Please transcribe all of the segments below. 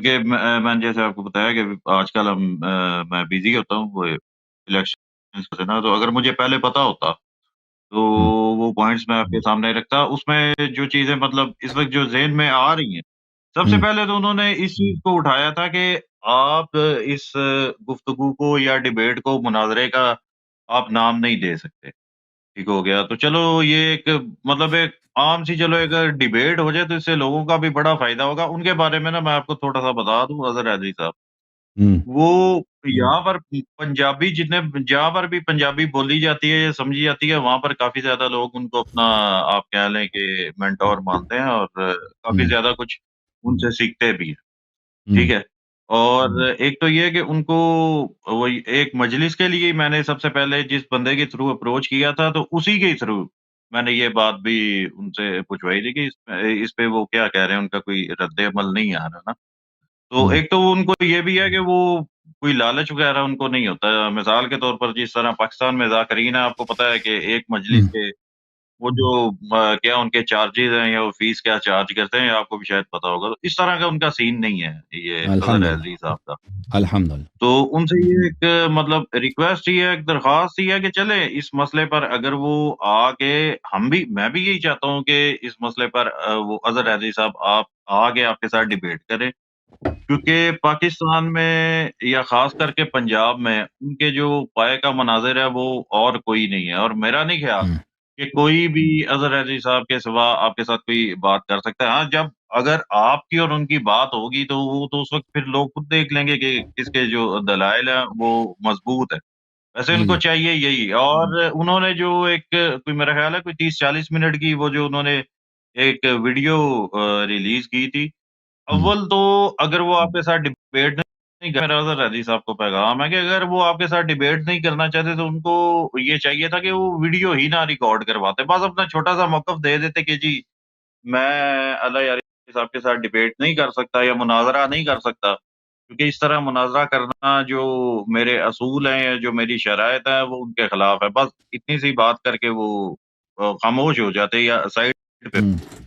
کیونکہ میں نے جیسے آپ کو بتایا کہ آج کل میں بزی ہوتا ہوں وہ الیکشن سے نا، تو اگر مجھے پہلے پتا ہوتا تو وہ پوائنٹس میں آپ کے سامنے رکھتا. اس میں جو چیزیں مطلب اس وقت جو ذہن میں آ رہی ہیں، سب سے پہلے تو انہوں نے اس چیز کو اٹھایا تھا کہ آپ اس گفتگو کو یا ڈیبیٹ کو مناظرے کا آپ نام نہیں دے سکتے. ٹھیک ہو گیا. تو چلو یہ ایک مطلب ایک عام سی چلو اگر ڈیبیٹ ہو جائے تو اس سے لوگوں کا بھی بڑا فائدہ ہوگا. ان کے بارے میں نا میں آپ کو تھوڑا سا بتا دوں اظہر حیدری صاحب. وہ یہاں پر پنجابی جہاں پر بھی پنجابی بولی جاتی ہے یا سمجھی جاتی ہے وہاں پر کافی زیادہ لوگ ان کو اپنا آپ کہہ لیں کہ مینٹور مانتے ہیں اور کافی زیادہ کچھ ان سے سیکھتے بھی ہیں. ٹھیک ہے. اور ایک تو یہ کہ ان کو وہ ایک مجلس کے لیے میں نے سب سے پہلے جس بندے کے تھرو اپروچ کیا تھا تو اسی کے تھرو میں نے یہ بات بھی ان سے پوچھوائی تھی کہ اس پہ وہ کیا کہہ رہے ہیں، ان کا کوئی رد عمل نہیں آ رہا نا. تو ایک تو ان کو یہ بھی ہے کہ وہ کوئی لالچ وغیرہ ان کو نہیں ہوتا. مثال کے طور پر جس طرح پاکستان میں ذاکرین ہے، آپ کو پتا ہے کہ ایک مجلس کے وہ جو کیا ان کے چارجز ہیں یا وہ فیس کیا چارج کرتے ہیں آپ کو بھی شاید پتا ہوگا. تو اس طرح کا ان کا سین نہیں ہے یہ اظہر حیدری صاحب کا. الحمدللہ. تو ان سے یہ ایک مطلب ریکویسٹ ہی ہے، ایک درخواست ہی ہے کہ چلے اس مسئلے پر اگر وہ آ کے میں بھی یہی چاہتا ہوں کہ اس مسئلے پر وہ اظہر حیدری صاحب آپ آگے آپ کے ساتھ ڈیبیٹ کریں. کیونکہ پاکستان میں یا خاص کر کے پنجاب میں ان کے جو پائے کا مناظر ہے وہ اور کوئی نہیں ہے. اور میرا نہیں خیال کہ کوئی بھی اظہر حیدری صاحب کے سوا آپ کے ساتھ کوئی بات کر سکتا ہے. ہاں جب اگر آپ کی اور ان کی بات ہوگی تو وہ تو اس وقت پھر لوگ خود دیکھ لیں گے کہ کس کے جو دلائل ہیں وہ مضبوط ہے. ویسے ان کو چاہیے یہی. اور انہوں نے جو ایک کوئی میرا خیال ہے کوئی 30-40 منٹ کی وہ جو انہوں نے ایک ویڈیو ریلیز کی تھی. اول تو اگر وہ آپ کے ساتھ ڈیبیٹ نہیں کر رہا تھا حیدری صاحب کو پیغام ہے کہ اگر وہ آپ کے ساتھ ڈیبیٹ نہیں کرنا چاہتے تو ان کو یہ چاہیے تھا کہ وہ ویڈیو ہی نہ ریکارڈ کرواتے، بس اپنا چھوٹا سا موقف دے دیتے کہ جی میں اللہ یاری صاحب کے ساتھ ڈیبیٹ نہیں کر سکتا یا مناظرہ نہیں کر سکتا، کیونکہ اس طرح مناظرہ کرنا جو میرے اصول ہیں یا جو میری شرائط ہے وہ ان کے خلاف ہے. بس اتنی سی بات کر کے وہ خاموش ہو جاتے یا سائڈ پہ.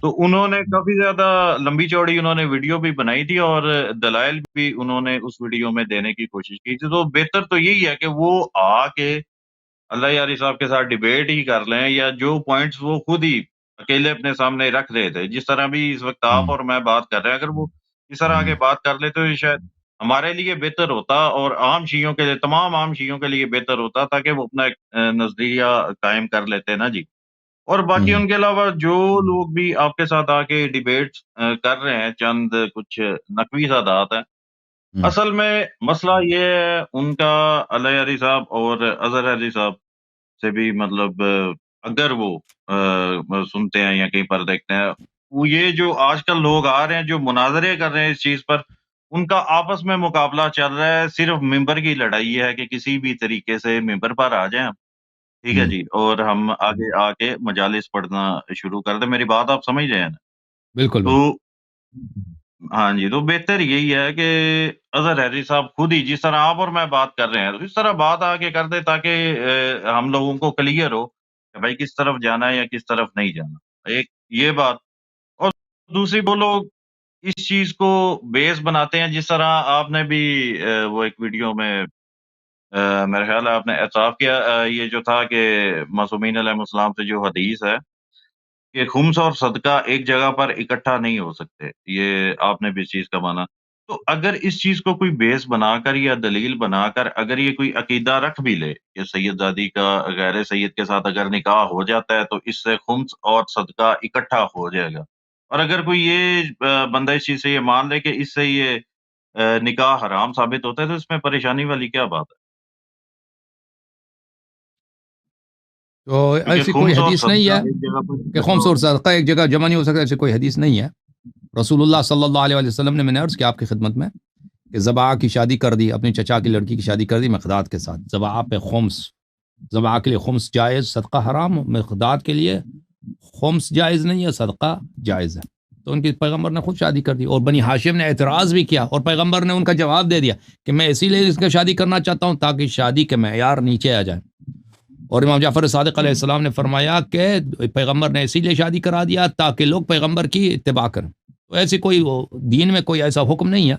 تو انہوں نے کافی زیادہ لمبی چوڑی انہوں نے ویڈیو بھی بنائی تھی اور دلائل بھی انہوں نے اس ویڈیو میں دینے کی کوشش کی تھی. تو بہتر تو یہی ہے کہ وہ آ کے اللہ یاری صاحب کے ساتھ ڈیبیٹ ہی کر لیں یا جو پوائنٹس وہ خود ہی اکیلے اپنے سامنے رکھ دیتے جس طرح بھی اس وقت آپ اور میں بات کر رہے ہیں. اگر وہ اس طرح آگے بات کر لیتے تو شاید ہمارے لیے بہتر ہوتا اور عام شیعوں کے لیے تمام عام شیعوں کے لیے بہتر ہوتا تاکہ وہ اپنا ایک نظریہ قائم کر لیتے نا جی. اور باقی ان کے علاوہ جو لوگ بھی آپ کے ساتھ آ کے ڈیبیٹ کر رہے ہیں چند کچھ نقوی سادات ہیں. اصل میں مسئلہ یہ ہے ان کا اللہ یاری صاحب اور اظہر حیدری صاحب سے بھی مطلب اگر وہ سنتے ہیں یا کہیں پر دیکھتے ہیں وہ یہ جو آج کل لوگ آ رہے ہیں جو مناظرے کر رہے ہیں اس چیز پر ان کا آپس میں مقابلہ چل رہا ہے. صرف ممبر کی لڑائی ہے کہ کسی بھی طریقے سے ممبر پر آ جائیں. ٹھیک ہے جی. اور ہم آگے آ کے مجالس پڑھنا شروع کر دیں. میری بات آپ سمجھ رہے ہیں نا؟ بالکل. تو ہاں جی. تو بہتر یہی ہے کہ اظہر حیدری صاحب خود ہی جس طرح آپ اور میں بات کر رہے ہیں تو اس طرح بات آگے کر دے تاکہ ہم لوگوں کو کلیئر ہو کہ بھائی کس طرف جانا ہے یا کس طرف نہیں جانا. ایک یہ بات. اور دوسری وہ لوگ اس چیز کو بیس بناتے ہیں جس طرح آپ نے بھی وہ ایک ویڈیو میں میرا خیال ہے آپ نے اعتراف کیا یہ جو تھا کہ معصومین علیہ السلام سے جو حدیث ہے کہ خمس اور صدقہ ایک جگہ پر اکٹھا نہیں ہو سکتے. یہ آپ نے بھی اس چیز کا مانا. تو اگر اس چیز کو کوئی بیس بنا کر یا دلیل بنا کر اگر یہ کوئی عقیدہ رکھ بھی لے کہ سید زادی کا غیر سید کے ساتھ اگر نکاح ہو جاتا ہے تو اس سے خمس اور صدقہ اکٹھا ہو جائے گا. اور اگر کوئی یہ بندہ اس چیز سے یہ مان لے کہ اس سے یہ نکاح حرام ثابت ہوتا ہے تو اس میں پریشانی والی کیا بات ہے؟ تو ایسی کوئی حدیث نہیں ہے کہ خمس اور صدقہ ایک جگہ جمع نہیں ہو سکتا. ایسی کوئی حدیث نہیں ہے. رسول اللہ صلی اللہ علیہ وسلم نے میں نے عرض کیا آپ کی خدمت میں کہ ذبح کی شادی کر دی، اپنی چچا کی لڑکی کی شادی کر دی مقداد کے ساتھ. ذبح پہ خمس، ذبح کے لیے خمس جائز، صدقہ حرام. مقداد کے لیے خمس جائز نہیں ہے، صدقہ جائز ہے. تو ان کی پیغمبر نے خود شادی کر دی اور بنی ہاشم نے اعتراض بھی کیا اور پیغمبر نے ان کا جواب دے دیا کہ میں اسی لیے اس کا شادی کرنا چاہتا ہوں تاکہ شادی کے معیار نیچے آ جائیں. اور امام جعفر صادق علیہ السلام نے فرمایا کہ پیغمبر نے اسی لیے شادی کرا دیا تاکہ لوگ پیغمبر کی اتباع کریں. تو ایسی کوئی دین میں کوئی ایسا حکم نہیں ہے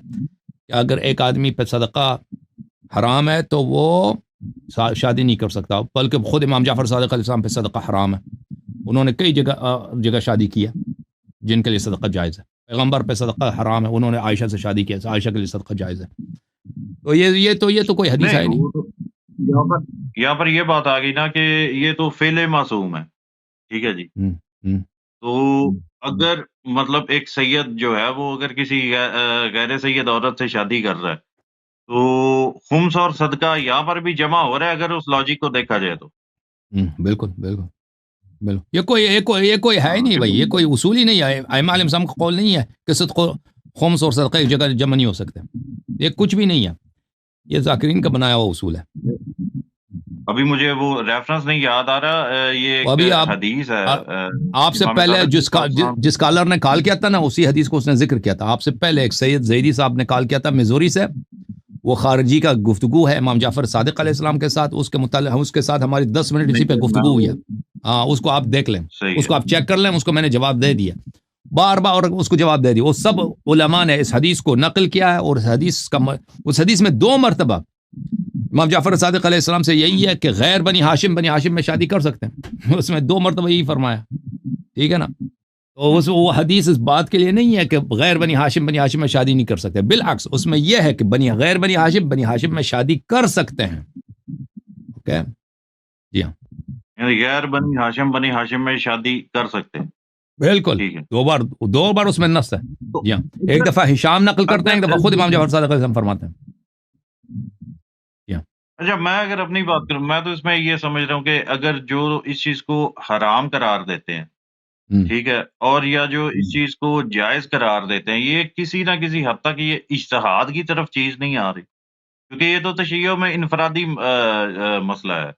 کہ اگر ایک آدمی پہ صدقہ حرام ہے تو وہ شادی نہیں کر سکتا، بلکہ خود امام جعفر صادق علیہ السلام پہ صدقہ حرام ہے، انہوں نے کئی جگہ شادی کی ہے جن کے لیے صدقہ جائز ہے، پیغمبر پہ صدقہ حرام ہے، انہوں نے عائشہ سے شادی کی ہے، عائشہ کے لیے صدقہ جائز ہے، تو یہ تو کوئی حدیث ہے نہیں۔ یہاں پر یہ بات آ گئی نا کہ یہ تو فعل معصوم ہے، ٹھیک ہے جی، تو اگر مطلب ایک سید جو ہے وہ اگر کسی غیر سید عورت سے شادی کر رہا ہے تو خمس اور صدقہ یہاں پر بھی جمع ہو رہا ہے اگر اس لاجک کو دیکھا جائے تو۔ بالکل بالکل بالکل، یہ کوئی ہے ہی نہیں بھائی، یہ کوئی اصول ہی نہیں ہے، ائمہ علیہ السلام کا قول نہیں ہے کہ صدق خمس اور صدقہ ایک جگہ جمع نہیں ہو سکتے، یہ کچھ بھی نہیں ہے، یہ ذاکرین کا بنایا ہوا اصول ہے۔ ابھی مجھے وہ ریفرنس نہیں یاد آ رہا، یہ ابھی حدیث ہے آپ سے پہلے جس کالر نے کال کیا تھا نا، اسی حدیث کو اس نے ذکر کیا تھا آپ سے پہلے، ایک سید زیدی صاحب نے کال کیا تھا میزوری سے، وہ خارجی کا گفتگو ہے امام جعفر صادق علیہ السلام کے ساتھ، اس کے متعلق اس کے ساتھ ہماری 10 منٹ اسی پہ گفتگو ہوئی ہے، ہاں اس کو آپ دیکھ لیں، اس کو آپ چیک کر لیں، اس کو میں نے جواب دے دیا بار بار، اور اس کو جواب دے دیا، وہ سب علماء نے اس حدیث کو نقل کیا ہے، اور اس حدیث میں 2 مرتبہ امام جعفر صادق علیہ السلام سے یہی ہے کہ غیر بنی ہاشم میں شادی کر سکتے ہیں، اس میں 2 مرتبہ یہی فرمایا، ٹھیک ہے نا، تو وہ حدیث اس بات کے لیے نہیں ہے کہ غیر بنی ہاشم میں شادی نہیں کر سکتے، بالعکس اس میں یہ ہے کہ غیر بنی ہاشم میں شادی کر سکتے ہیں، اوکے جی ہاں، یعنی غیر بنی ہاشم میں شادی کر سکتے ہیں، بالکل، 2 بار اس میں نص ہے، جی ہاں، ایک دفعہ ہشام نقل کرتے ہیں، ایک دفعہ خود امام جعفر صادق علیہ السلام فرماتے ہیں۔ اچھا، میں اگر اپنی بات کروں، میں تو اس میں یہ سمجھ رہا ہوں کہ اگر جو اس چیز کو حرام قرار دیتے ہیں، ٹھیک ہے، اور یا جو اس چیز کو جائز قرار دیتے ہیں، یہ کسی نہ کسی حد تک یہ اجتہاد کی طرف چیز نہیں آ رہی، کیونکہ یہ تو تشیع میں انفرادی مسئلہ ہے،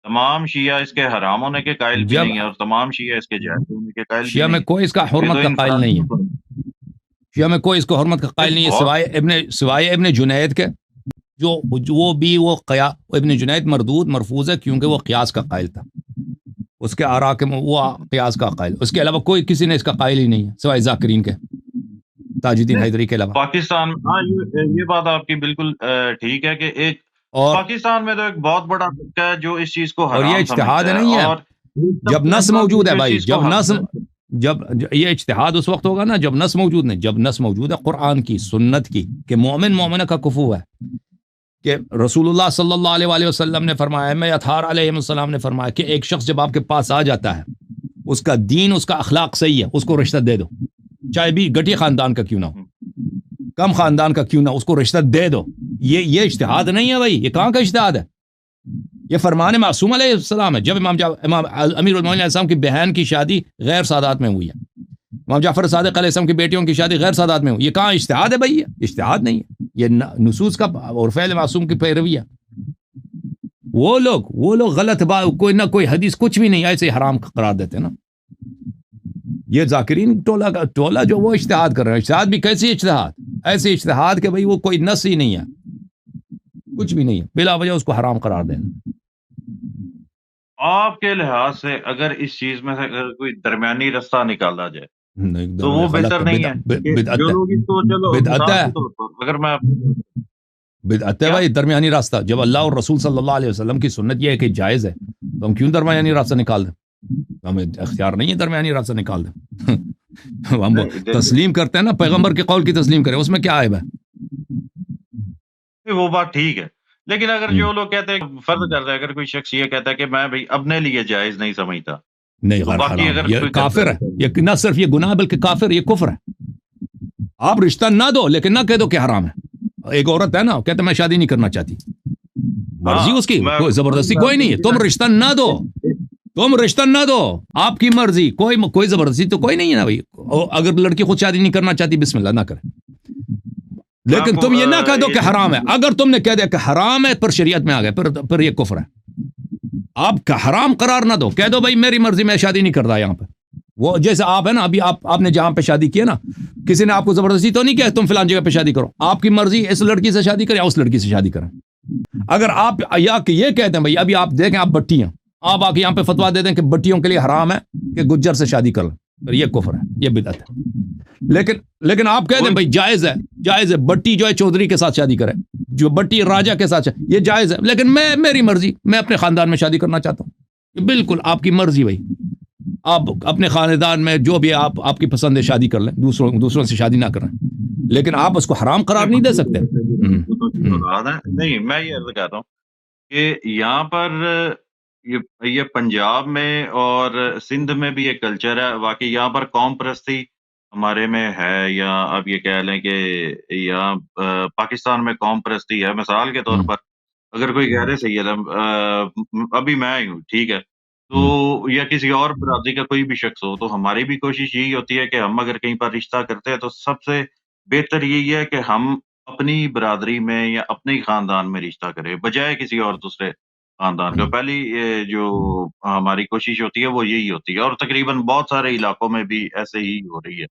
تمام شیعہ اس کے حرام ہونے کے قائل بھی نہیں ہے، اور تمام شیعہ اس کے جائز ہونے کے قائل بھی شیعہ میں کوئی اس کا حرمت کا قائل نہیں ہے، شیعہ میں کوئی اس کو حرمت کا قائل نہیں ہے، سوائے ابن جنید کے، جو وہ ابن جنید مردود مرفوض ہے کیونکہ وہ قیاس کا قائل تھا، اس کے آراء کے وہ قیاس کا قائل، اس کے علاوہ کوئی کسی نے اس کا قائل ہی نہیں ہے سوائے ذاکرین کے، تاج الدین حیدری کے علاوہ۔ پاکستان یہ بات آپ کی بالکل ٹھیک ہے کہ ایک پاکستان میں تو ایک بہت بڑا طبقہ ہے جو اس چیز کو حرام اور یہ اجتہاد نہیں ہے، جب نص موجود ہے بھائی، جب یہ اجتہاد اس وقت ہوگا نا جب نص موجود نہیں، جب نص موجود ہے قرآن کی، سنت کی، کہ مومنہ کا کفو ہے، کہ رسول اللہ صلی اللہ علیہ وآلہ وسلم نے فرمایا، میں اطہار علیہ السلام نے فرمایا کہ ایک شخص جب آپ کے پاس آ جاتا ہے، اس کا دین اس کا اخلاق صحیح ہے، اس کو رشتہ دے دو، چاہے بھی گٹی خاندان کا کیوں نہ ہو، کم خاندان کا کیوں نہ، اس کو رشتہ دے دو، یہ اجتہاد نہیں ہے بھائی، یہ کہاں کا اجتہاد ہے، یہ فرمان معصوم علیہ السلام ہے۔ جب امام امیر المومنین علیہ السلام کی بہن کی شادی غیر سادات میں ہوئی ہے، امام جعفر صادق علیہ السلام کی بیٹیوں کی شادی غیر سادات میں ہوئی، یہ کہاں اجتہاد ہے بھائی، یہ اجتہاد نہیں ہے، یہ نصوص کا اور فعل معصوم کی پیروی ہے۔ وہ لوگ غلط بات، کوئی نہ کوئی حدیث کچھ بھی نہیں ایسے حرام قرار دیتے نا، یہ ذاکرین ٹولہ جو وہ اجتہاد کر رہے ہیں، اجتہاد بھی کیسی اجتہاد، ایسے اجتہاد کہ بھائی وہ کوئی نص ہی نہیں ہے، کچھ بھی نہیں ہے، بلا وجہ اس کو حرام قرار دینا۔ آپ کے لحاظ سے اگر اس چیز میں سے اگر کوئی درمیانی رستہ نکالا جائے تو وہ بہتر نہیں ہے، جو لوگ اس کو اگر میں بدعت ہے بھائی درمیانی راستہ، جب اللہ اور رسول صلی اللہ علیہ وسلم کی سنت یہ ہے کہ جائز ہے تو ہم کیوں درمیانی راستہ نکال دیں، ہمیں اختیار نہیں ہے درمیانی راستہ نکال دیں، ہم تسلیم کرتے ہیں نا، پیغمبر کے قول کی تسلیم کریں، اس میں کیا عیب ہے؟ وہ بات ٹھیک ہے، لیکن اگر جو لوگ کہتے ہیں فرض کرتا ہے، اگر کوئی شخص یہ کہتا ہے کہ میں بھائی اپنے لیے جائز نہیں سمجھتا، نہیں حرام، یہ کافر ہے، یہ نہ صرف یہ گناہ بلکہ کافر، یہ کفر ہے۔ آپ رشتہ نہ دو لیکن نہ کہہ دو کہ حرام ہے، ایک عورت ہے نا کہتے میں شادی نہیں کرنا چاہتی، مرضی اس کی، کوئی زبردستی کوئی نہیں ہے، تم رشتہ نہ دو، آپ کی مرضی، کوئی زبردستی تو کوئی نہیں ہے نا بھائی، اگر لڑکی خود شادی نہیں کرنا چاہتی بسم اللہ نہ کرے، لیکن تم یہ نہ کہہ دو کہ حرام ہے، اگر تم نے کہہ دیا کہ حرام ہے پھر شریعت میں آ گئے، پھر یہ کفر ہے، آپ کا حرام قرار نہ دو، کہہ دو بھائی میری مرضی میں شادی نہیں کرتا یہاں پہ، وہ جیسے آپ ہے نا، ابھی آپ نے جہاں پہ شادی کی ہے نا، کسی نے آپ کو زبردستی تو نہیں کیا تم فلان جگہ پہ شادی کرو، آپ کی مرضی اس لڑکی سے شادی کریں یا اس لڑکی سے شادی کریں، اگر آپ یا کہ یہ کہتے ہیں بھائی ابھی آپ دیکھیں آپ بٹی ہیں، آپ آ کے یہاں پہ فتوا دے دیں کہ بٹیوں کے لیے حرام ہے کہ گجر سے شادی کر لیں، پھر یہ کفر ہے، یہ بدعت ہے، لیکن آپ کہہ دیں بھائی جائز ہے بٹی جو ہے چودھری کے ساتھ شادی کرے, جو بٹی راجا کے ساتھ یہ جائز ہے, لیکن میری مرضی, میں اپنے خاندان میں شادی کرنا چاہتا ہوں. یہ بالکل آپ کی مرضی بھائی, آپ اپنے خاندان میں جو بھی آپ کی پسند ہے شادی کر لیں, دوسروں سے شادی نہ کریں, لیکن آپ اس کو حرام قرار نہیں دے سکتے. نہیں, میں یہ عرض کہتا ہوں کہ یہاں پر یہ پنجاب میں اور سندھ میں بھی ایک کلچر ہے واقعی. یہاں پر قوم پرستی ہمارے میں ہے, یا آپ یہ کہہ لیں کہ یہاں پاکستان میں قوم پرستی ہے. مثال کے طور پر اگر کوئی غیر سید ہے, ابھی میں ہی ہوں ٹھیک ہے, تو یا کسی اور برادری کا کوئی بھی شخص ہو, تو ہماری بھی کوشش یہی ہوتی ہے کہ ہم اگر کہیں پر رشتہ کرتے ہیں تو سب سے بہتر یہی ہے کہ ہم اپنی برادری میں یا اپنے خاندان میں رشتہ کریں بجائے کسی اور دوسرے خاندان کا. پہلی جو ہماری کوشش ہوتی ہے وہ یہی ہوتی ہے, اور تقریباً بہت سارے علاقوں میں بھی ایسے ہی ہو رہی ہے.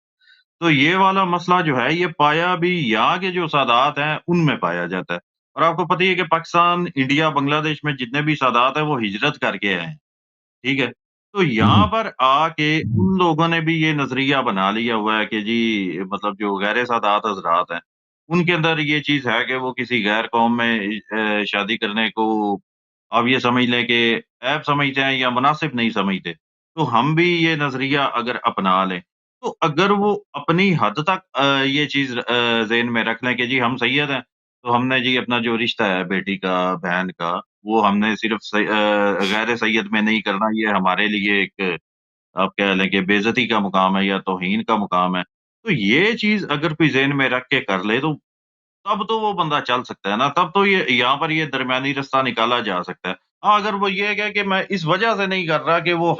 تو یہ والا مسئلہ جو ہے یہ پایا بھی یہاں کے جو سادات ہیں ان میں پایا جاتا ہے. اور آپ کو پتہ ہی ہے کہ پاکستان, انڈیا, بنگلہ دیش میں جتنے بھی سادات ہیں وہ ہجرت کر کے آئے ہیں, ٹھیک ہے. تو یہاں پر آ کے ان لوگوں نے بھی یہ نظریہ بنا لیا ہوا ہے کہ جی مطلب جو غیر سادات حضرات ہیں ان کے اندر یہ چیز ہے کہ وہ کسی غیر قوم میں شادی کرنے کو آپ یہ سمجھ لیں کہ عیب سمجھتے ہیں یا مناسب نہیں سمجھتے. تو ہم بھی یہ نظریہ اگر اپنا لیں تو اگر وہ اپنی حد تک یہ چیز ذہن میں رکھ لیں کہ جی ہم سید ہیں, تو ہم نے جی اپنا جو رشتہ ہے بیٹی کا, بہن کا, وہ ہم نے صرف غیر سید میں نہیں کرنا. یہ ہمارے لیے ایک آپ کہہ لیں کہ بے عزتی کا مقام ہے یا توہین کا مقام ہے. تو یہ چیز اگر کوئی ذہن میں رکھ کے کر لے تو تب تو وہ بندہ چل سکتا ہے نا, تب تو یہ یہاں پر یہ درمیانی رستہ نکالا جا سکتا ہے. ہاں, اگر وہ یہ ہے کہ میں اس وجہ سے نہیں کر رہا کہ وہ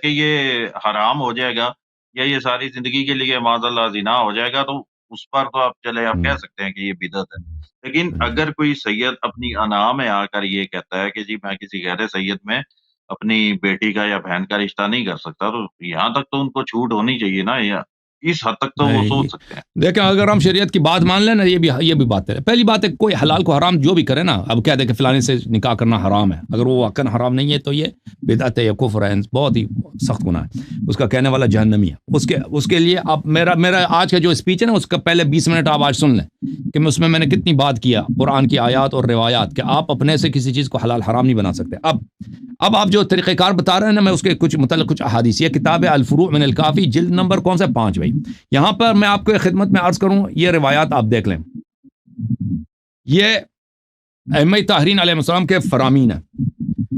کہ یہ حرام ہو جائے گا یا یہ ساری زندگی کے لیے معاذ اللہ زنا ہو جائے گا, تو اس پر تو آپ کہہ سکتے ہیں کہ یہ بدعت ہے. لیکن اگر کوئی سید اپنی انا میں آ کر یہ کہتا ہے کہ جی میں کسی غیر سید میں اپنی بیٹی کا یا بہن کا رشتہ نہیں کر سکتا, تو یہاں تک تو ان کو چھوٹ ہونی چاہیے نا, یا اس حد تک تو وہ سوچ سکتے ہیں. دیکھیں اگر ہم شریعت کی بات مان لیں نا, یہ بھی بات ہے. پہلی بات ہے کوئی حلال کو حرام جو بھی کرے نا, اب کہہ دے کہ فلانے سے نکاح کرنا حرام ہے, اگر وہ واقعا حرام نہیں ہے تو یہ بدعت ہے یا کفر ہے, بہت ہی سخت گناہ ہے, اس کا کہنے والا جہنمی ہے. اس کے لیے آپ میرا آج کا جو اسپیچ ہے نا اس کا پہلے 20 منٹ آپ آج سن لیں کہ اس میں نے کتنی بات کیا قرآن کی آیات اور روایات, کہ آپ اپنے سے کسی چیز کو حلال حرام نہیں بنا سکتے. اب آپ جو طریقہ کار بتا رہے ہیں نا, میں اس کے متعلق کچھ احادیث, یہ کتاب ہے الفروع من الکافی, جلد نمبر کون سا 5 بھائی. یہاں پر میں آپ کو ایک خدمت میں عرض کروں, یہ روایات آپ دیکھ لیں, یہ ائمہ طاہرین علیہ السلام کے فرامین ہیں.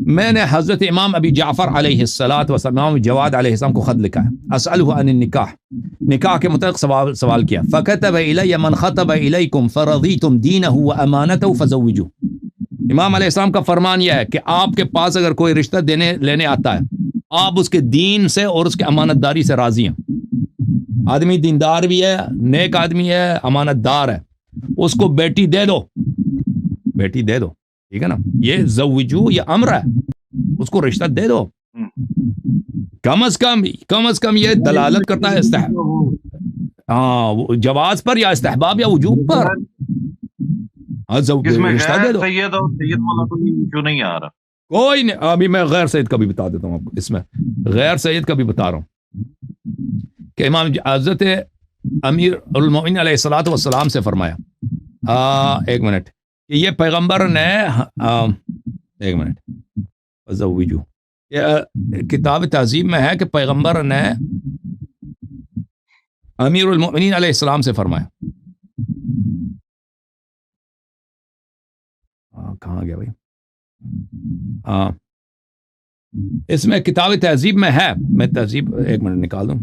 میں نے حضرت امام ابی جعفر علیہ الصلوۃ والسلام جواد علیہ السلام کو خط لکھا ہے, اسألہ عن النکاح, نکاح کے متعلق سوال کیا. فکتب الی من خطب الیکم فرضیتم دینہ وامانتہ فزوجوہ. امام علیہ السلام کا فرمان یہ ہے کہ آپ کے پاس اگر کوئی رشتہ لینے آتا ہے, آپ اس کے دین سے اور اس کے امانت داری سے راضی ہیں. آدمی دیندار بھی ہے, نیک آدمی ہے, امانت دار ہے, اس کو بیٹی دے دو, ٹھیک ہے نا. یہ زوجو یہ امر ہے, اس کو رشتہ دے دو. کم از کم یہ دلالت کرتا ہے جواز پر یا استحباب یا وجوب پر. رشتہ دے دو. سید اور سید والا کوئی نہیں آ رہا, کوئی نہیں. ابھی میں غیر سید کا بھی بتا دیتا ہوں آپ کو, اس میں غیر سید کا بھی بتا رہا ہوں کہ امام حضرت امیر المومنین علیہ الصلوۃ والسلام سے فرمایا, ایک منٹ, کہ یہ پیغمبر نے ایک منٹ زوجو, یہ کتاب تہذیب میں ہے کہ پیغمبر نے امیر المومنین علیہ السلام سے فرمایا. کہاں گیا بھائی, اس میں کتاب تہذیب میں ہے, میں تہذیب ایک منٹ نکال دوں.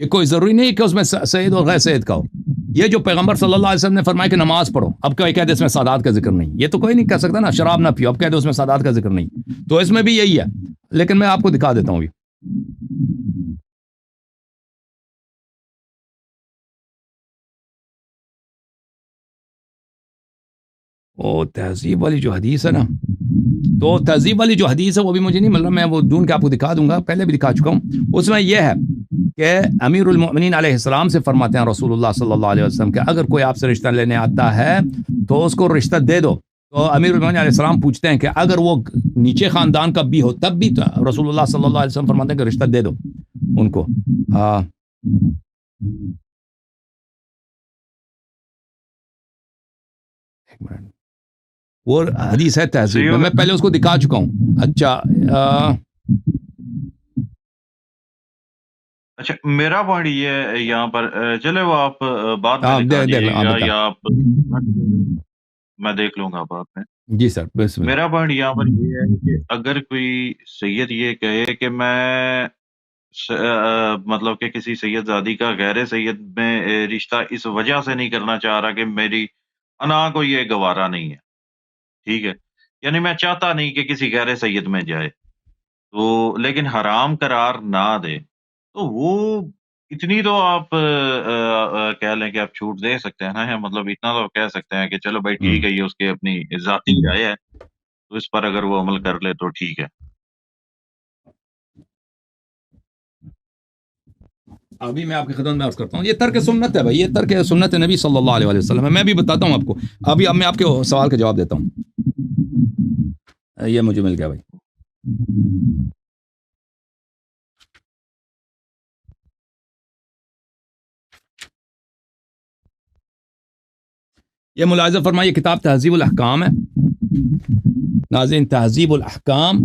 یہ کوئی ضروری نہیں کہ اس میں سید اور غیر سید کا ہو. یہ جو پیغمبر صلی اللہ علیہ وسلم نے فرمایا کہ نماز پڑھو, اب کوئی کہہ دے اس میں سادات کا ذکر نہیں, یہ تو کوئی نہیں کہہ سکتا نا. شراب نہ پیو, اب کہہ دے اس میں سادات کا ذکر نہیں, تو اس میں بھی یہی ہے. لیکن میں آپ کو دکھا دیتا ہوں ابھی. تہذیب والی جو حدیث ہے نا, تو تہذیب والی جو حدیث ہے وہ بھی مجھے نہیں مل رہا, میں وہ ڈھونڈ کے آپ کو دکھا دوں گا, پہلے بھی دکھا چکا ہوں. اس میں یہ ہے کہ امیر المؤمنین علیہ السلام سے فرماتے ہیں رسول اللہ صلی اللہ علیہ وسلم کہ اگر کوئی آپ سے رشتہ لینے آتا ہے تو اس کو رشتہ دے دو, تو امیر المومنین علیہ السلام پوچھتے ہیں کہ اگر وہ نیچے خاندان کا بھی ہو تب بھی تو رسول اللہ صلی اللہ علیہ وسلم فرماتے ہیں کہ رشتہ دے دو ان کو. ایک منٹ، وہ حدیث ہے تہذیب میں پہلے اس کو دکھا چکا ہوں. اچھا میرا پوائنٹ یہ ہے یہاں پر، چلے وہ آپ بعد میں دکھا دیجیے گا یا آپ میں دیکھ لوں گا بعد میں. جی سر بسم اللہ. میرا پوائنٹ یہاں پر یہ ہے کہ اگر کوئی سید یہ کہے کہ میں مطلب کہ کسی سید زادی کا غیر سید میں رشتہ اس وجہ سے نہیں کرنا چاہ رہا کہ میری انا کو یہ گوارا نہیں ہے، ٹھیک ہے، یعنی میں چاہتا نہیں کہ کسی غیر سید میں جائے تو، لیکن حرام قرار نہ دے، تو وہ اتنی تو آپ کہہ لیں کہ آپ چھوٹ دے سکتے ہیں نا، مطلب اتنا تو کہہ سکتے ہیں کہ چلو بھائی ٹھیک ہے، یہ اس کی اپنی ذاتی رائے ہے تو اس پر اگر وہ عمل کر لے تو ٹھیک ہے. ابھی میں آپ کی خدمت میں عرض کرتا ہوں، یہ ترک سنت ہے بھائی، یہ ترک سنت نبی صلی اللہ علیہ وسلم ہے. میں بھی بتاتا ہوں آپ کو. اب میں آپ کے سوال کا جواب دیتا ہوں. یہ مجھے مل گیا بھائی. یہ ملاحظہ فرمائیے، کتاب تہذیب الاحکام ہے ناظرین، تہذیب الاحکام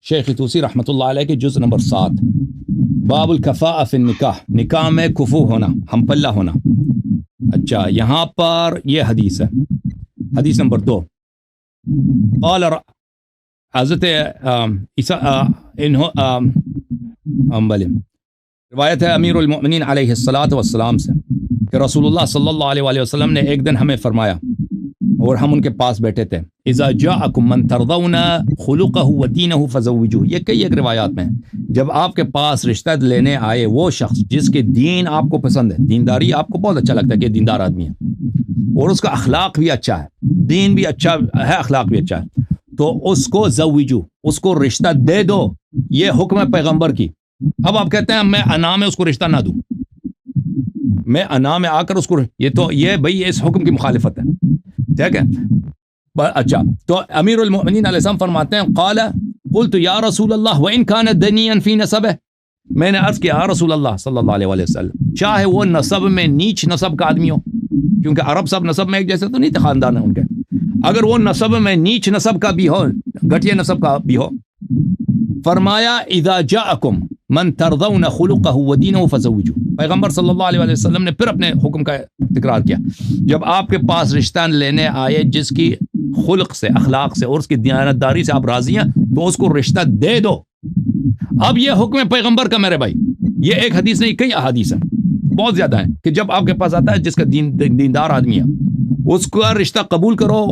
شیخ طوسی رحمۃ اللہ علیہ کے جز نمبر 7، باب الکفاء فی النکاح، نکاح میں کفو ہونا، ہم پلہ ہونا. اچھا یہاں پر یہ حدیث ہے، حدیث نمبر 2. قال حضرت روایت ہے امیر المؤمنین علیہ الصلاۃ والسلام سے کہ رسول اللہ صلی اللہ علیہ وسلم نے ایک دن ہمیں فرمایا اور ہم ان کے پاس بیٹھے تھے، اذا جاءکم من ترضون خلقہ ودینہ فزوجوہ. یہ کئی ایک روایات میں، جب آپ کے پاس رشتہ لینے آئے وہ شخص جس کے دین آپ کو پسند ہے، دینداری آپ کو بہت اچھا لگتا ہے کہ دیندار آدمی ہے اور اس کا اخلاق بھی اچھا ہے، دین بھی اچھا ہے، اخلاق بھی اچھا ہے، تو اس کو زوجو، اس کو رشتہ دے دو. یہ حکم ہے پیغمبر کی. اب آپ کہتے ہیں میں انا میں اس کو رشتہ نہ دوں، میں انا میں آ کر اس کو، یہ تو یہ بھئی اس حکم کی مخالفت ہے، ٹھیک ہے. اچھا تو امیر المؤمنین علیہ السلام فرماتے ہیں قال قلت یا رسول اللہ وان كان دنیا فی نسبہ، میں نے عرض کیا رسول اللہ صلی اللہ علیہ وسلم چاہے وہ نسب میں نیچ نسب کا آدمی ہو، کیونکہ عرب سب نسب میں ایک جیسے تو نہیں تھے خاندان ہیں ان کے، اگر وہ نسب میں نیچ نسب کا بھی ہو، گھٹیا نسب کا بھی ہو، فرمایا اذا جاءکم من ترضون خلقہ ودینہ فزوجوہ. پیغمبر صلی اللہ علیہ وسلم نے پھر اپنے حکم کا تکرار کیا، جب آپ کے پاس رشتہ لینے آئے جس کی خلق سے، اخلاق سے اور اس کی دیانتداری سے آپ راضی ہیں تو اس کو رشتہ دے دو. اب یہ حکم ہے پیغمبر کا میرے بھائی، یہ ایک حدیث نہیں، کئی احادیث ہیں، بہت زیادہ ہیں، کہ جب آپ کے پاس آتا ہے جس کا دیندار آدمی ہے اس کا رشتہ قبول کرو.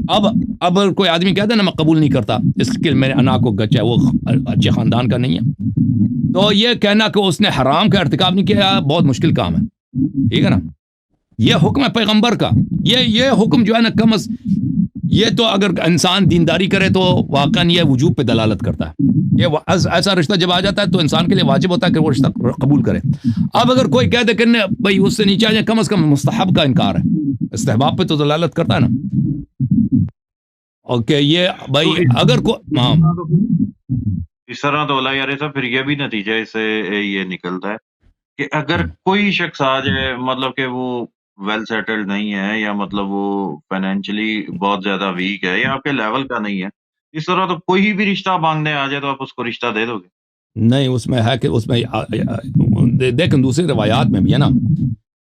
اب کوئی آدمی کہتا ہے نا میں قبول نہیں کرتا اس کے میرے انا کو گچا ہے، وہ اچھے خاندان کا نہیں ہے، تو یہ کہنا کہ اس نے حرام کا ارتکاب نہیں کیا بہت مشکل کام ہے، ٹھیک ہے نا. یہ حکم ہے پیغمبر کا، یہ حکم جو ہے نا کم از یہ تو اگر انسان دینداری کرے تو واقعاً یہ وجوب پہ دلالت کرتا ہے. یہ ایسا رشتہ جب آ جاتا ہے تو انسان کے لیے واجب ہوتا ہے کہ وہ رشتہ قبول کرے. اب اگر کوئی کہہ دے کہ بھائی اس سے نیچے آ جائے، کم از کم مستحب کا انکار ہے، استحباب پہ تو دلالت کرتا ہے نا. اوکے یہ بھائی اگر اس طرح تو اللہ یار صاحب پھر یہ بھی نتیجہ اس سے یہ نکلتا ہے کہ اگر کوئی شخص آ جائے مطلب کہ وہ ویل سیٹلڈ نہیں ہے یا مطلب وہ فائنینشلی بہت زیادہ ویک ہے یا آپ کے لیول کا نہیں ہے، اس طرح تو کوئی بھی رشتہ مانگنے آ جائے تو آپ اس کو رشتہ دے دو گے؟ نہیں، اس میں ہے کہ اس میں دیکھیں دوسری روایات میں بھی ہے نا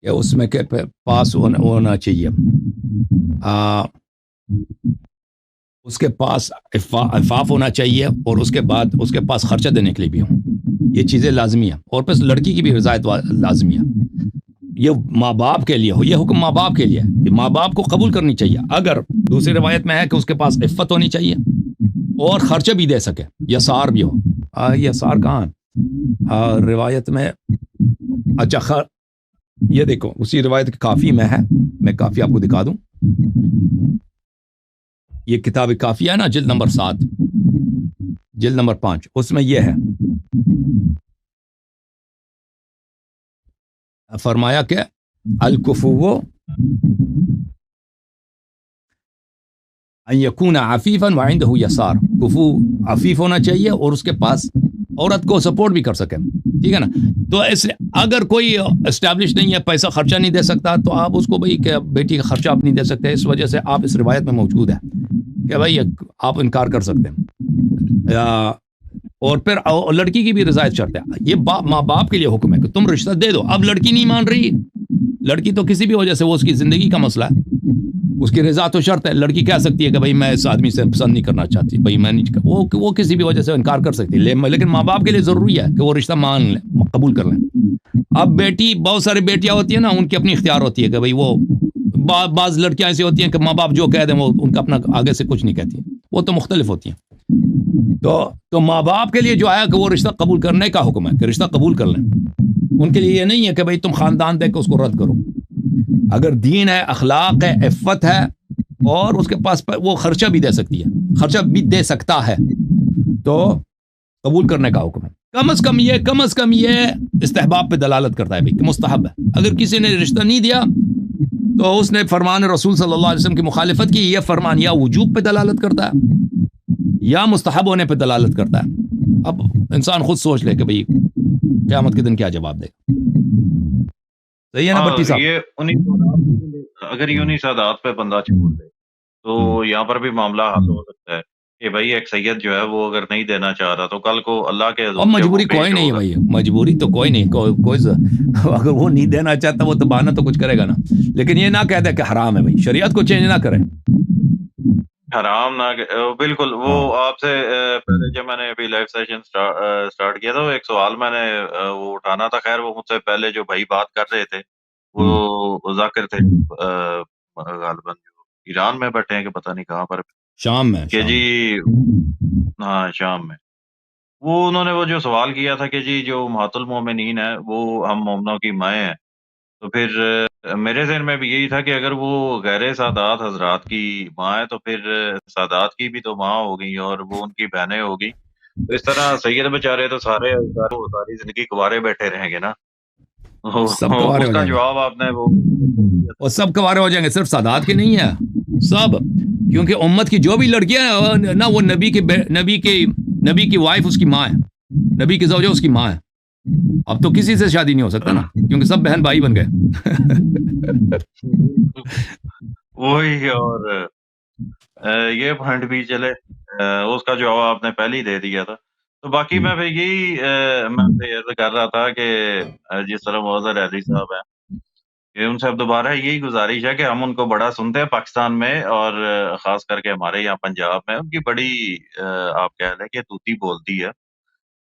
کہ اس میں کہ پاس ہونا چاہیے، اس کے پاس عفاف ہونا چاہیے اور اس کے بعد اس کے پاس خرچہ دینے کے لیے بھی ہو، یہ چیزیں لازمی ہیں. اور پھر لڑکی کی بھی رضایت لازمی ہے، یہ ماں باپ کے لیے ہو، یہ حکم ماں باپ کے لیے ہے کہ ماں باپ کو قبول کرنی چاہیے. اگر دوسری روایت میں ہے کہ اس کے پاس عفت ہونی چاہیے اور خرچہ بھی دے سکے، یسار بھی ہو. یسار کہاں روایت میں؟ اچھا یہ دیکھو اسی روایت کافی میں ہے، میں کافی آپ کو دکھا دوں، یہ کتاب کافی ہے نا، جلد نمبر 7 جلد نمبر 5، اس میں یہ ہے فرمایا کہ الکفو ان یکون عفیفا وعنده یسار، کفو عفیف ہونا چاہیے اور اس کے پاس عورت کو سپورٹ بھی کر سکے، ٹھیک ہے نا. تو اس اگر کوئی اسٹیبلش نہیں ہے، پیسہ خرچہ نہیں دے سکتا، تو آپ اس کو بھائی کہ بیٹی کا خرچہ آپ نہیں دے سکتے، اس وجہ سے آپ اس روایت میں موجود ہے کہ بھائی آپ انکار کر سکتے ہیں. اور پھر لڑکی کی بھی رضایت شرط ہے. یہ ماں باپ کے لیے حکم ہے کہ تم رشتہ دے دو. اب لڑکی نہیں مان رہی، لڑکی تو کسی بھی وجہ سے، وہ اس کی زندگی کا مسئلہ ہے، اس کی رضا تو شرط ہے. لڑکی کہہ سکتی ہے کہ بھائی میں اس آدمی سے پسند نہیں کرنا چاہتی، بھائی میں نہیں، وہ کسی بھی وجہ سے انکار کر سکتی ہے، لیکن ماں باپ کے لیے ضروری ہے کہ وہ رشتہ مان لیں، قبول کر لیں. اب بیٹی، بہت سارے بیٹیاں ہوتی ہیں نا، ان کی اپنی اختیار ہوتی ہے کہ بھائی وہ بعض لڑکیاں ایسی ہوتی ہیں کہ ماں باپ جو کہہ دیں وہ ان کا اپنا آگے سے کچھ نہیں کہتی، وہ تو مختلف ہوتی ہیں. تو ماں باپ کے لیے جو آیا کہ وہ رشتہ قبول کرنے کا حکم ہے کہ رشتہ قبول کر لیں. ان کے لیے یہ نہیں ہے کہ بھائی تم خاندان دے کے اس کو رد کرو. اگر دین ہے، اخلاق ہے، عفت ہے، اور اس کے پاس وہ خرچہ بھی دے سکتی ہے، خرچہ بھی دے سکتا ہے، تو قبول کرنے کا حکم ہے. کم از کم یہ استحباب پہ دلالت کرتا ہے کہ مستحب ہے. اگر کسی نے رشتہ نہیں دیا تو اس نے فرمان رسول صلی اللہ علیہ وسلم کی مخالفت کی. یہ فرمان یا وجوب پہ دلالت کرتا ہے یا مستحب ہونے پہ دلالت کرتا ہے. اب انسان خود سوچ لے کہ بھئی قیامت کے دن کیا جواب دے. صحیح ہے نا بٹی صاحب؟ یہ اگر انہی سادات پہ بندہ چھوڑ دے تو یہاں پر بھی معاملہ حل ہو سکتا ہے کہ بھائی ایک سید جو ہے وہ اگر نہیں دینا چاہ رہا تو کل کو اللہ کے اور مجبوری کوئی نہیں ہے بھائی، مجبوری تو کوئی نہیں، کوئی اگر وہ نہیں دینا چاہتا وہ تو بہانہ تو کچھ کرے گا نا. لیکن یہ نہ کہہ دے کہ حرام ہے، بھائی شریعت کو چینج نہ کرے. حرام نہ بالکل. وہ آپ سے پہلے جب میں نے ابھی لائیو سیشن سٹارٹ کیا تھا، ایک سوال میں نے وہ اٹھانا تھا. خیر وہ مجھ سے پہلے جو بھائی بات کر رہے تھے وہ ذاکر تھے، غالباً جو ایران میں بیٹھے ہیں کہ پتہ نہیں کہاں پر، شام میں کہ جی ہاں شام میں. وہ انہوں نے وہ جو سوال کیا تھا کہ جی جو امہات المومنین ہے وہ ہم مومنوں کی مائیں ہیں، تو پھر میرے ذہن میں بھی یہی تھا کہ اگر وہ غیر سادات حضرات کی ماں ہے تو پھر سادات کی بھی تو ماں ہوگی اور وہ ان کی بہنیں ہوگی. تو اس طرح سید بیچارے تو ساری زندگی کنوارے بیٹھے رہیں گے نا. سب کوارے اس ہو کا جائیں گے، جواب آپ نے وہ اور سب کوارے ہو جائیں گے، صرف سادات کی نہیں ہے، سب. کیونکہ امت کی جو بھی لڑکیاں ہیں نا، وہ نبی کی وائف اس کی ماں ہے، نبی کی زوجہ اس کی ماں ہے. اب تو کسی سے شادی نہیں ہو سکتا نا، کیونکہ سب بہن بھائی بن گئے. وہی. اور یہ پوائنٹ بھی چلے، اس کا جواب آپ نے پہلے ہی دے دیا تھا. تو باقی میں پھر یہی میں عرض کر رہا تھا کہ جس طرح معذر علی صاحب ہیں کہ ان سے اب دوبارہ یہی گزارش ہے کہ ہم ان کو بڑا سنتے ہیں پاکستان میں، اور خاص کر کے ہمارے یہاں پنجاب میں ان کی بڑی آپ کہہ لیں کہ توتی بولتی ہے.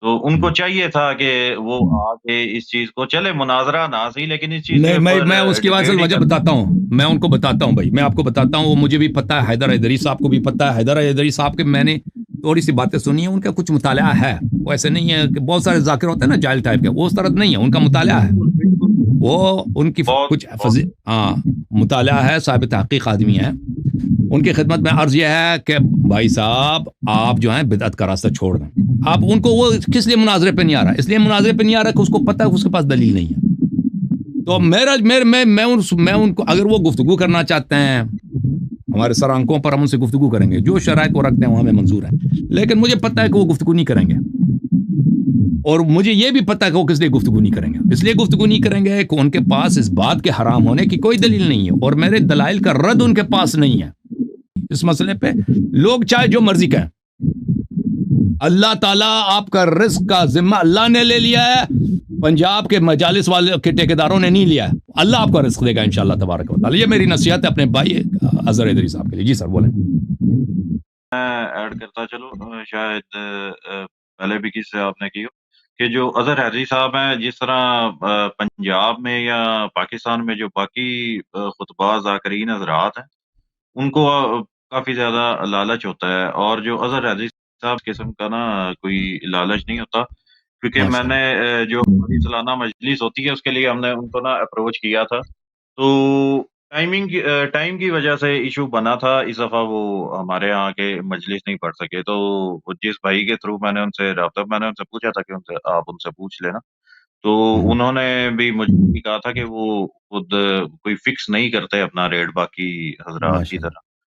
تو ان کو چاہیے تھا کہ وہ آگے اس چیز کو، چلے مناظرہ نہ صحیح لیکن اس چیز کے اوپر میں اس کی وجہ بتاتا ہوں، میں ان کو بتاتا ہوں بھائی، میں آپ کو بتاتا ہوں. وہ مجھے بھی پتا ہے، حیدر حیدری صاحب کو بھی پتا ہے. حیدر حیدری صاحب کے میں نے تھوڑی سی باتیں سنی ہیں، ان کا کچھ مطالعہ ہے. وہ ایسے نہیں ہے کہ بہت سارے ذاکر ہوتے ہیں نا جاہل ٹائپ کے، وہ اس طرح نہیں ہے، ان کا مطالعہ ہے. وہ ان کی کچھ مطالعہ ہے، صاحب تحقیق آدمی ہے. ان کی خدمت میں عرض یہ ہے کہ بھائی صاحب آپ جو ہیں بدعت کا راستہ چھوڑ دیں. آپ ان کو، وہ کس لیے مناظرے پہ نہیں آ رہا؟ اس لیے مناظرے پہ نہیں آ رہا کہ اس کو پتہ ہے اس کے پاس دلیل نہیں ہے. تو میں ان کو، اگر وہ گفتگو کرنا چاہتے ہیں ہمارے سر آنکھوں پر، ہم ان سے گفتگو کریں گے، جو شرائط وہ رکھتے ہیں وہ ہمیں منظور ہے. لیکن مجھے پتہ ہے کہ وہ گفتگو نہیں کریں گے، اور مجھے یہ بھی پتہ ہے کہ وہ کس لیے گفتگو نہیں کریں گے. اس لیے گفتگو نہیں کریں گے کہ ان کے پاس اس بات کے حرام ہونے کی کوئی دلیل نہیں ہے، اور میرے دلائل کا رد ان کے پاس نہیں ہے. اس مسئلے پہ لوگ چاہے جو مرضی کہیں، اللہ تعالیٰ آپ کا رزق کا ذمہ اللہ نے لے لیا ہے، پنجاب کے مجالس والے کے ٹھیکیداروں نے نہیں لیا ہے. اللہ آپ کا رزق دے گا انشاءاللہ تبارک و تعالی. یہ میری نصیحت ہے اپنے بھائی اظہر حیدری صاحب کے لیے. جی سر بولیں. میں ایڈ کرتا چلو، شاید پہلے بھی کس سے آپ نے کی ہو کہ جو اظہر حیدری صاحب ہیں، جس طرح پنجاب میں یا پاکستان میں جو باقی خطبہ ذاکرین حضرات ہیں ان کو کافی زیادہ لالچ ہوتا ہے، اور جو اظہر حیدری صاحب قسم کا نا کوئی لالچ نہیں ہوتا. کیونکہ میں نے جو ہماری سالانہ مجلس ہوتی ہے اس کے لیے ہم نے ان کو نا اپروچ کیا تھا، تو ٹائم کی وجہ سے ایشو بنا تھا. اس دفعہ وہ ہمارے یہاں کے مجلس نہیں پڑھ سکے، تو جس بھائی کے تھرو میں نے ان سے رابطہ، میں نے ان سے پوچھا تھا کہ آپ ان سے پوچھ لینا، تو انہوں نے بھی مجھے بھی کہا تھا کہ وہ خود کوئی فکس نہیں کرتے اپنا ریٹ باقی حضرات کی طرح.